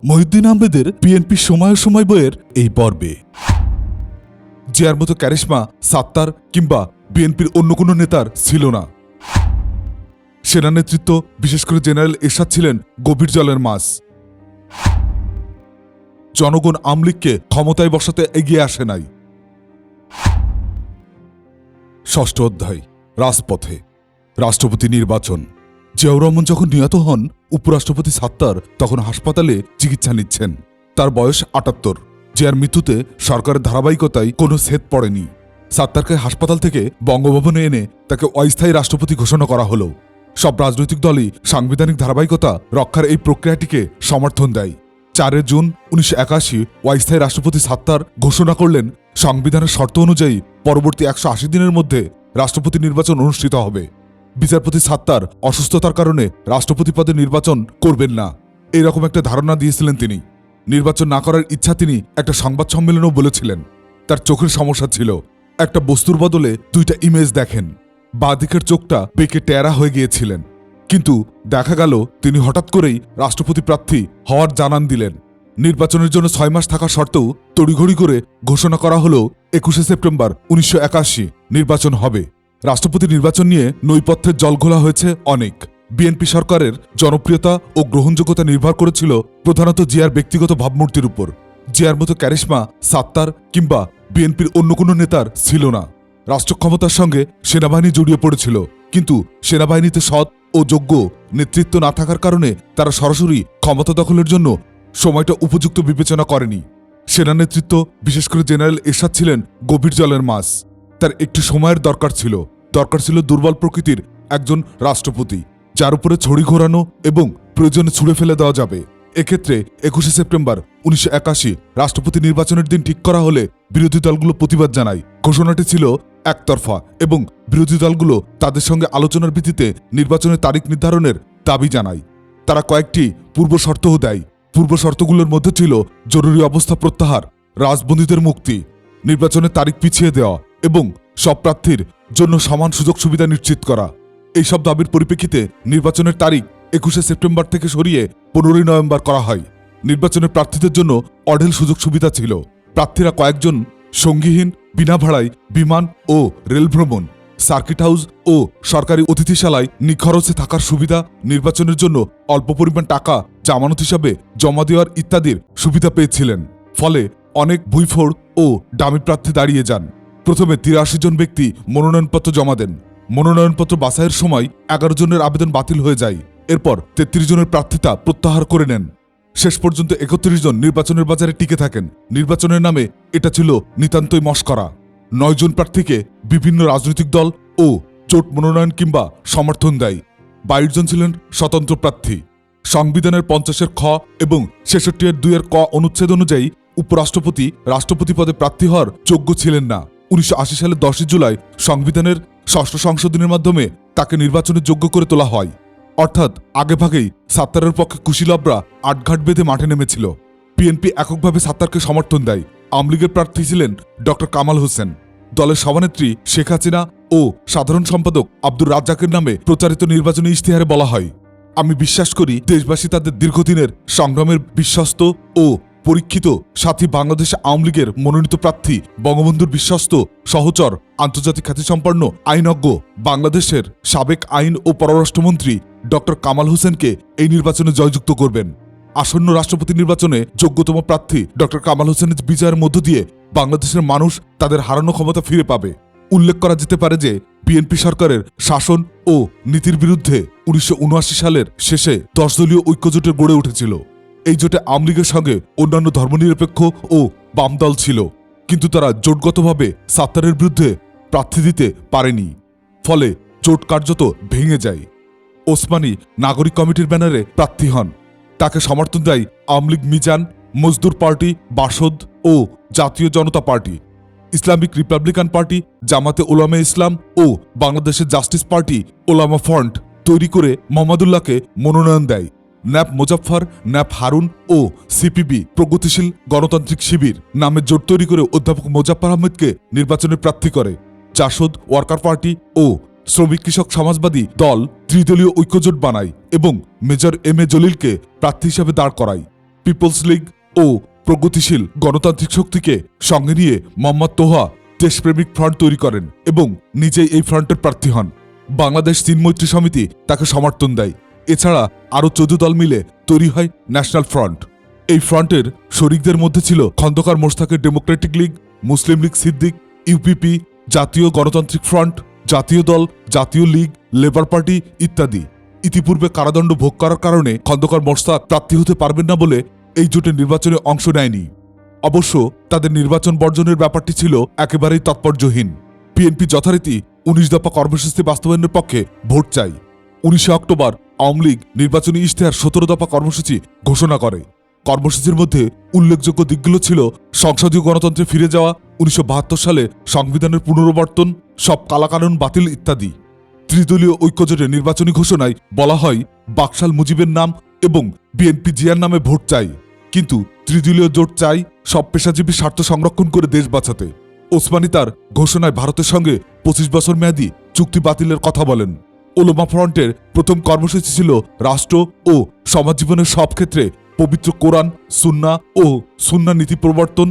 মহিউদ্দিন আহমেদের বিএনপি সময় সময় বইয়ের এই পর্বে জিয়ার মতো ক্যারিশমা সাত্তার কিংবা বিএনপির অন্য কোনো নেতার ছিল না। সেনা নেতৃত্ব বিশেষ করে জেনারেল এরশাদ ছিলেন গভীর জলের মাছ। জনগণ আওয়ামী লীগকে ক্ষমতায় বসাতে এগিয়ে আসে নাই। ষষ্ঠ অধ্যায়, রাজপথে রাষ্ট্রপতি নির্বাচন। জিয়াউর রহমান যখন নিহত হন, উপরাষ্ট্রপতি সাত্তার তখন হাসপাতালে চিকিৎসা নিচ্ছেন। তার বয়স ৭৮। জিয়ার মৃত্যুতে সরকারের ধারাবাহিকতায় কোনো ছেদ পড়েনি। সাত্তারকে হাসপাতাল থেকে বঙ্গভবনে এনে তাকে অস্থায়ী রাষ্ট্রপতি ঘোষণা করা হল। সব রাজনৈতিক দলই সাংবিধানিক ধারাবাহিকতা রক্ষার এই প্রক্রিয়াটিকে সমর্থন দেয়। ৪ জুন ১৯৮১ অস্থায়ী রাষ্ট্রপতি সাত্তার ঘোষণা করলেন, সংবিধানের শর্ত অনুযায়ী পরবর্তী ১৮০ দিনের মধ্যে রাষ্ট্রপতি নির্বাচন অনুষ্ঠিত হবে। বিচারপতি সাত্তার অসুস্থতার কারণে রাষ্ট্রপতি পদে নির্বাচন করবেন না, এরকম একটা ধারণা দিয়েছিলেন তিনি। নির্বাচন না করার ইচ্ছা তিনি একটা সংবাদ সম্মেলনেও বলেছিলেন। তার চোখের সমস্যা ছিল। একটা বস্তুর বদলে দুইটা ইমেজ দেখেন। বাঁ দিকের চোখটা বেঁকে টেরা হয়ে গিয়েছিলেন। কিন্তু দেখা গেল তিনি হঠাৎ করেই রাষ্ট্রপতি প্রার্থী হওয়ার জানান দিলেন। নির্বাচনের জন্য ৬ মাস থাকা সত্ত্বেও তড়িঘড়ি করে ঘোষণা করা হলো ২১শে সেপ্টেম্বর ১৯৮১ নির্বাচন হবে। রাষ্ট্রপতি নির্বাচন নিয়ে নৈপথ্যের জল ঘোলা হয়েছে অনেক। বিএনপি সরকারের জনপ্রিয়তা ও গ্রহণযোগ্যতা নির্ভর করেছিল প্রধানত জিয়ার ব্যক্তিগত ভাবমূর্তির উপর। জিয়ার মতো ক্যারিশমা সাত্তার কিংবা বিএনপির অন্য কোনো নেতার ছিল না। রাষ্ট্র ক্ষমতার সঙ্গে সেনাবাহিনী জড়িয়ে পড়েছিল, কিন্তু সেনাবাহিনীতে সৎ ও যোগ্য নেতৃত্ব না থাকার কারণে তারা সরাসরি ক্ষমতা দখলের জন্য সময়টা উপযুক্ত বিবেচনা করেনি। সেনা নেতৃত্ব বিশেষ করে জেনারেল এরশাদ ছিলেন গভীর জলের মাছ। তার একটু সময়ের দরকার ছিল দুর্বল প্রকৃতির একজন রাষ্ট্রপতি, যার উপরে ছড়ি ঘোরানো এবং প্রয়োজনে ছুঁড়ে ফেলে দেওয়া যাবে। এক্ষেত্রে ২১শে সেপ্টেম্বর ১৯৮১ রাষ্ট্রপতি নির্বাচনের দিন ঠিক করা হলে বিরোধী দলগুলো প্রতিবাদ জানায়। ঘোষণাটি ছিল একতরফা এবং বিরোধী দলগুলো তাদের সঙ্গে আলোচনার ভিত্তিতে নির্বাচনের তারিখ নির্ধারণের দাবি জানায়। তারা কয়েকটি পূর্ব শর্তও দেয়। পূর্ব শর্তগুলোর মধ্যে ছিল জরুরি অবস্থা প্রত্যাহার, রাজবন্দীদের মুক্তি, নির্বাচনের তারিখ পিছিয়ে দেওয়া এবং সব প্রার্থীর জন্য সমান সুযোগ সুবিধা নিশ্চিত করা। এইসব দাবির পরিপ্রেক্ষিতে নির্বাচনের তারিখ ২১শে সেপ্টেম্বর থেকে সরিয়ে ১৫ই নভেম্বর করা হয়। নির্বাচনের প্রার্থীদের জন্য অঢেল সুযোগ সুবিধা ছিল। প্রার্থীরা কয়েকজন সঙ্গীহীন, বিনা ভাড়ায় বিমান ও রেল ভ্রমণ, সার্কিট হাউস ও সরকারি অতিথিশালায় নিখরচে থাকার সুবিধা, নির্বাচনের জন্য অল্প পরিমাণ টাকা জামানত হিসাবে জমা দেওয়ার ইত্যাদির সুবিধা পেয়েছিলেন। ফলে অনেক ভুইফোড় ও ডামি প্রার্থী দাঁড়িয়ে যান। প্রথমে ৮৩ জন ব্যক্তি মনোনয়নপত্র জমা দেন। মনোনয়নপত্র বাছাইয়ের সময় ১১ জনের আবেদন বাতিল হয়ে যায়। এরপর ৩৩ জনের প্রার্থিতা প্রত্যাহার করে নেন। শেষ পর্যন্ত ৩১ জন নির্বাচনের বাজারে টিকে থাকেন। নির্বাচনের নামে এটা ছিল নিতান্তই মশকরা। ৯ জন প্রার্থীকে বিভিন্ন রাজনৈতিক দল ও জোট মনোনয়ন কিংবা সমর্থন দেয়। ২২ জন ছিলেন স্বতন্ত্র প্রার্থী। সংবিধানের ৫০-এর খ এবং ৬৬-এর ২-এর ক অনুচ্ছেদ অনুযায়ী উপরাষ্ট্রপতি রাষ্ট্রপতি পদে প্রার্থী হওয়ার যোগ্য ছিলেন না। ১৯৮০ সালের ১০ই জুলাই সংবিধানের ষষ্ঠ সংশোধনীর মাধ্যমে তাকে নির্বাচনের যোগ্য করে তোলা হয়। অর্থাৎ আগেভাগেই সাত্তারের পক্ষে কুশীলবরা আটঘাট বেঁধে মাঠে নেমেছিল। বিএনপি এককভাবে সাত্তারকে সমর্থন দেয়। আওয়ামী লীগের প্রার্থী ছিলেন ডক্টর কামাল হোসেন। দলের সভানেত্রী শেখ হাসিনা ও সাধারণ সম্পাদক আব্দুর রাজ্জাকের নামে প্রচারিত নির্বাচনী ইশতেহারে বলা হয়, আমি বিশ্বাস করি দেশবাসী তাদের দীর্ঘদিনের সংগ্রামের বিশ্বস্ত ও পরীক্ষিত সাথী বাংলাদেশ আওয়ামী লীগের মনোনীত প্রার্থী বঙ্গবন্ধুর বিশ্বস্ত সহচর আন্তর্জাতিক খ্যাতিসম্পন্ন আইনজ্ঞ বাংলাদেশের সাবেক আইন ও পররাষ্ট্রমন্ত্রী ডক্টর কামাল হোসেনকে এই নির্বাচনে জয়যুক্ত করবেন। আসন্ন রাষ্ট্রপতি নির্বাচনে যোগ্যতম প্রার্থী ডক্টর কামাল হোসেনের বিজয়ের মধ্য দিয়ে বাংলাদেশের মানুষ তাদের হারানো ক্ষমতা ফিরে পাবে। উল্লেখ করা যেতে পারে যে বিএনপি সরকারের শাসন ও নীতির বিরুদ্ধে ১৯৭৯ সালের শেষে ১০ দলীয় ঐক্যজোটের গড়ে উঠেছিল। এই জোটে আওয়ামী লীগের সঙ্গে অন্যান্য ধর্মনিরপেক্ষ ও বাম দল ছিল, কিন্তু তারা জোটগতভাবে সাত্তারের বিরুদ্ধে প্রার্থী দিতে পারেনি। ফলে জোট কার্যত ভেঙে যায়। ওসমানী নাগরিক কমিটির ব্যানারে প্রার্থী হন। তাকে সমর্থন দেয় আওয়ামী লীগ, মিজান, মজদুর পার্টি, বাসদ ও জাতীয় জনতা পার্টি, ইসলামিক রিপাবলিকান পার্টি, জামাতে ওলামা ইসলাম ও বাংলাদেশের জাস্টিস পার্টি ওলামা ফ্রন্ট তৈরি করে মোহাম্মদুল্লাহকে মনোনয়ন দেয়। ন্যাপ মোজাফফর, ন্যাপ হারুন ও সিপিবি প্রগতিশীল গণতান্ত্রিক শিবির নামে জোট তৈরি করে অধ্যাপক মোজাফফর আহমেদকে নির্বাচনে প্রার্থী করে। জাসদ ওয়ার্কার পার্টি ও শ্রমিক কৃষক সমাজবাদী দল ত্রিদলীয় ঐক্যজোট বানায় এবং মেজর এম এ জলিলকে প্রার্থী হিসেবে দাঁড় করায়। পিপলস লীগ ও প্রগতিশীল গণতান্ত্রিক শক্তিকে সঙ্গে নিয়ে মোহাম্মদ তোহা দেশপ্রেমিক ফ্রন্ট তৈরি করেন এবং নিজেই এই ফ্রন্টের প্রার্থী হন। বাংলাদেশ চীন মৈত্রী সমিতি তাকে সমর্থন দেয়। এছাড়া আরও 14 দল মিলে তৈরি হয় ন্যাশনাল ফ্রন্ট। এই ফ্রন্টের শরিকদের মধ্যে ছিল খন্দকার মোশতাকের ডেমোক্রেটিক লীগ, মুসলিম লীগ সিদ্দিক, ইউপিপি, জাতীয় গণতান্ত্রিক ফ্রন্ট, জাতীয় দল, জাতীয় লীগ, লেবার পার্টি ইত্যাদি। ইতিপূর্বে কারাদণ্ড ভোগ করার কারণে খন্দকার মোশতাক প্রার্থী হতে পারবেন না বলে এই জোটের নির্বাচনে অংশ নেয়নি। অবশ্য তাদের নির্বাচন বর্জনের ব্যাপারটি ছিল একেবারেই তাৎপর্যহীন। বিএনপি যথারীতি 19 দফা কর্মসূচি বাস্তবায়নের পক্ষে ভোট চাই। 19 অক্টোবর আওয়ামী লীগ নির্বাচনী ইশতেহার 17 দফা কর্মসূচি ঘোষণা করে। কর্মসূচির মধ্যে উল্লেখযোগ্য দিকগুলো ছিল সংসদীয় গণতন্ত্রে ফিরে যাওয়া, 1972 সালে সংবিধানের পুনর্বর্তন, সব কালাকানুন বাতিল ইত্যাদি। ত্রিদলীয় ঐক্যজোটের নির্বাচনী ঘোষণায় বলা হয় বাকশাল মুজিবের নাম এবং বিএনপি জিয়ার নামে ভোট চাই, কিন্তু ত্রিদলীয় জোট চাই সব পেশাজীবী স্বার্থ সংরক্ষণ করে দেশ বাঁচাতে। ওসমানী তার ঘোষণায় ভারতের সঙ্গে 25 বছর মেয়াদী চুক্তি বাতিলের কথা বলেন। ওলামা ফ্রন্টের প্রথম কর্মসূচি ছিল রাষ্ট্র ও সমাজ জীবনের সব ক্ষেত্রে পবিত্র কোরআন, সুন্নাহ ও সুন্নাহ নীতি প্রবর্তন,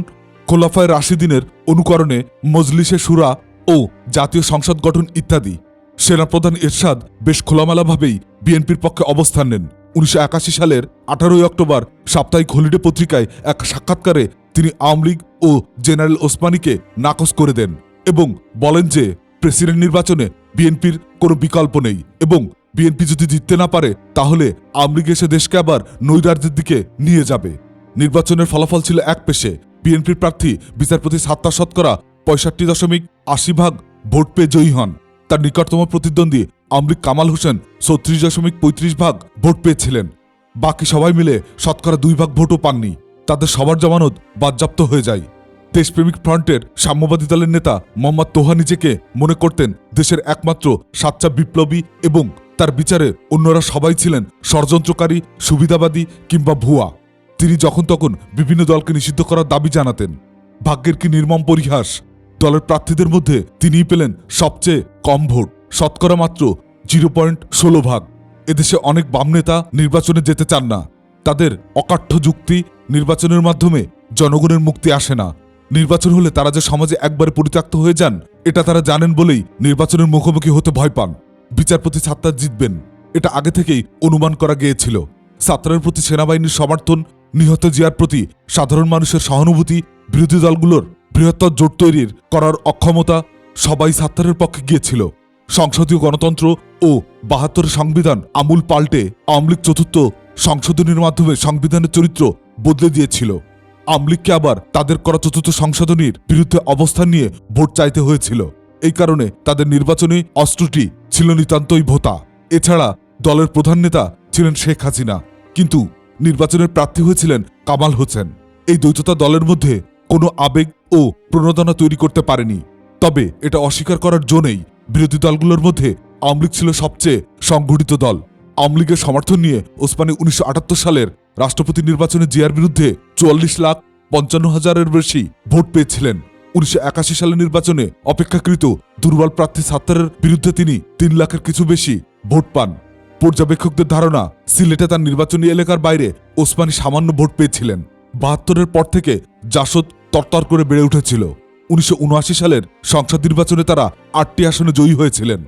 খোলাফায়ে রাশিদিনের অনুকরণে মজলিসে শুরা ও জাতীয় সংসদ গঠন ইত্যাদি। সেনাপ্রধান এরশাদ বেশ খোলামেলাভাবেই বিএনপির পক্ষে অবস্থান নেন। 1981 সালের 18 অক্টোবর সাপ্তাহিক হলিডে পত্রিকায় এক সাক্ষাৎকারে তিনি আওয়ামী লীগ ও জেনারেল ওসমানীকে নাকচ করে দেন এবং বলেন যে প্রেসিডেন্ট নির্বাচনে বিএনপির কোনো বিকল্প নেই এবং বিএনপি যদি জিততে না পারে তাহলে আওয়ামী লীগ এসে দেশকে আবার নৈরাজ্যের দিকে নিয়ে যাবে। নির্বাচনের ফলাফল ছিল একপেশে। বিএনপির প্রার্থী বিচারপতি সাত্তার শতকরা 65.80% ভোট পেয়ে জয়ী হন। তার নিকটতম প্রতিদ্বন্দ্বী আওয়ামী লীগ কামাল হোসেন 36.35% ভোট পেয়েছিলেন। বাকি সবাই মিলে শতকরা 2% ভোটও পাননি। তাদের সবার জামানত বাজেয়াপ্ত হয়ে যায়। দেশপ্রেমিক ফ্রন্টের সাম্যবাদী দলের নেতা মোহাম্মদ তোহা নিজেকে মনে করতেন দেশের একমাত্র সাচ্চা বিপ্লবী এবং তার বিচারে অন্যরা সবাই ছিলেন ষড়যন্ত্রকারী, সুবিধাবাদী কিংবা ভুয়া। তিনি যখন তখন বিভিন্ন দলকে নিষিদ্ধ করার দাবি জানাতেন। ভাগ্যের কি নির্মম পরিহাস, দলের প্রার্থীদের মধ্যে তিনিই পেলেন সবচেয়ে কম ভোট, শতকরা মাত্র 0.16%। এদেশে অনেক বাম নেতা নির্বাচনে যেতে চান না। তাদের অকাঠ্য যুক্তি, নির্বাচনের মাধ্যমে জনগণের মুক্তি আসে না। নির্বাচন হলে তারা যে সমাজে একবারে পরিত্যক্ত হয়ে যান এটা তারা জানেন বলেই নির্বাচনের মুখোমুখি হতে ভয় পান। বিচারপতি সাত্তার জিতবেন এটা আগে থেকেই অনুমান করা গিয়েছিল। সাত্তারের প্রতি সেনাবাহিনীর সমর্থন, নিহত জিয়ার প্রতি সাধারণ মানুষের সহানুভূতি, বিরোধী দলগুলোর বৃহত্তর জোট তৈরির করার অক্ষমতা, সবাই সাত্তারের পক্ষে গিয়েছিল। সংসদীয় গণতন্ত্র ও 72 সংবিধান আমূল পাল্টে আওয়ামী লীগ চতুর্থ সংশোধনীর মাধ্যমে সংবিধানের চরিত্র বদলে দিয়েছিল। আওয়ামী লীগকে আবার তাদের করা চতুর্থ সংশোধনীর বিরুদ্ধে অবস্থান নিয়ে ভোট চাইতে হয়েছিল। এই কারণে তাদের নির্বাচনী অস্ত্রটি ছিল নিতান্তই ভোতা। এছাড়া দলের প্রধান নেতা ছিলেন শেখ হাসিনা, কিন্তু নির্বাচনের প্রার্থী হয়েছিলেন কামাল হোসেন। এই দ্বৈততা দলের মধ্যে কোনো আবেগ ও প্রণোদনা তৈরি করতে পারেনি। তবে এটা অস্বীকার করার জো নেই, বিরোধী দলগুলোর মধ্যে আওয়ামী লীগ ছিল সবচেয়ে সংগঠিত দল। আওয়ামী লীগের সমর্থন নিয়ে ওসমানী 1978 সালের রাষ্ট্রপতি নির্বাচনে জিয়ার বিরুদ্ধে 44,55,000-এর বেশি ভোট পেয়েছিলেন। 1981 সালের নির্বাচনে অপেক্ষাকৃত দুর্বল প্রার্থী সাত্তারের বিরুদ্ধে তিনি 3 লাখের কিছু বেশি ভোট পান। পর্যবেক্ষকদের ধারণা সিলেটে তার নির্বাচনী এলাকার বাইরে ওসমানী সামান্য ভোট পেয়েছিলেন। 72-এর পর থেকে জাসদ তরতর করে বেড়ে উঠেছিল। 1979 সালের সংসদ নির্বাচনে তারা 8টি আসনে জয়ী হয়েছিলেন।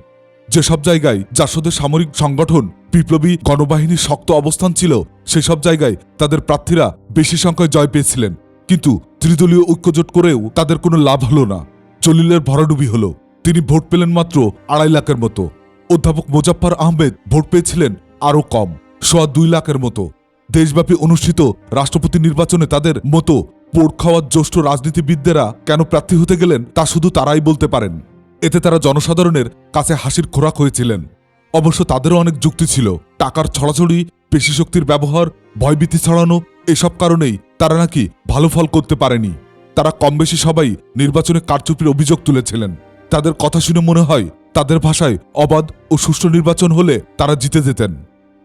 যেসব জায়গায় জাসদের সামরিক সংগঠন, বিপ্লবী গণবাহিনীর শক্ত অবস্থান ছিল সেসব জায়গায় তাদের প্রার্থীরা বেশি সংখ্যায় জয় পেয়েছিলেন। কিন্তু ত্রিদলীয় ঐক্যজোট করেও তাদের কোনো লাভ হলো না। জলিলের ভরাডুবি হলো। তিনি ভোট পেলেন মাত্র 2.5 লাখের মতো। অধ্যাপক মোজাফফর আহমেদ ভোট পেয়েছিলেন আরও কম, 2.25 লাখের মতো। দেশব্যাপী অনুষ্ঠিত রাষ্ট্রপতি নির্বাচনে তাদের মতো পোড় খাওয়ার জ্যেষ্ঠ রাজনীতিবিদদেরা কেন প্রার্থী হতে গেলেন তা শুধু তারাই বলতে পারেন। এতে তারা জনসাধারণের কাছে হাসির খোরাক হয়েছিলেন। অবশ্য তাদেরও অনেক যুক্তি ছিল। টাকার ছড়াছড়ি, পেশি শক্তির ব্যবহার, ভয়ভীতি ছড়ানো, এসব কারণেই তারা নাকি ভালো ফল করতে পারেনি। তারা কম বেশি সবাই নির্বাচনে কারচুপির অভিযোগ তুলেছিলেন। তাদের কথা শুনে মনে হয় তাদের ভাষায় অবাধ ও সুষ্ঠু নির্বাচন হলে তারা জিতে যেতেন।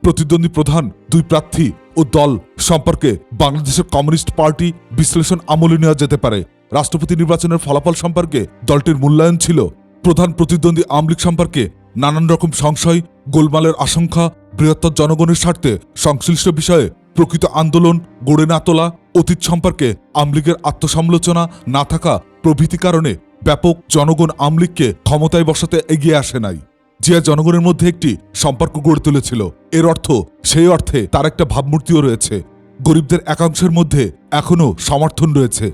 প্রতিদ্বন্দ্বী প্রধান 2 প্রার্থী ও দল সম্পর্কে বাংলাদেশের কমিউনিস্ট পার্টি বিশ্লেষণ আমলে নেওয়া যেতে পারে। রাষ্ট্রপতি নির্বাচনের ফলাফল সম্পর্কে দলটির মূল্যায়ন ছিল প্রধান প্রতিদ্বন্দ্বী আওয়ামী লীগ সম্পর্কে নানান রকম সংশয়, গোলমালের আশঙ্কা, বৃহত্তর জনগণের স্বার্থে সংশ্লিষ্ট বিষয়ে প্রকৃত আন্দোলন গড়ে না তোলা, অতীত সম্পর্কে আমলীগের আত্মসমালোচনা না থাকা প্রভৃতি কারণে ব্যাপক জনগণ আমলীগকে ক্ষমতায় বসাতে এগিয়ে আসে নাই। জিয়া জনগণের মধ্যে একটি সম্পর্ক গড়ে তুলেছিল। এর অর্থ সেই অর্থে তার একটা ভাবমূর্তিও রয়েছে। গরিবদের একাংশের মধ্যে এখনও সমর্থন রয়েছে।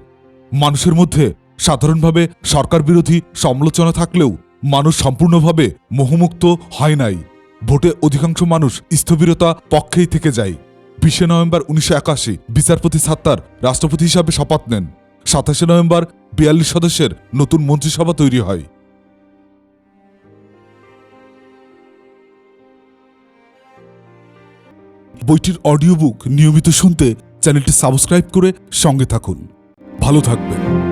মানুষের মধ্যে সাধারণভাবে সরকার বিরোধী সমালোচনা থাকলেও মানুষ সম্পূর্ণভাবে মোহমুক্ত হয় নাই। ভোটে অধিকাংশ মানুষ স্থবিরতা পক্ষেই থেকে যায়। 20 নভেম্বর 1981 বিচারপতি সাত্তার রাষ্ট্রপতি হিসাবে শপথ নেন। 27 নভেম্বর 42 সদস্যের নতুন মন্ত্রিসভা তৈরি হয়। বইটির অডিও বুক নিয়মিত শুনতে চ্যানেলটি সাবস্ক্রাইব করে সঙ্গে থাকুন। ভালো থাকবেন।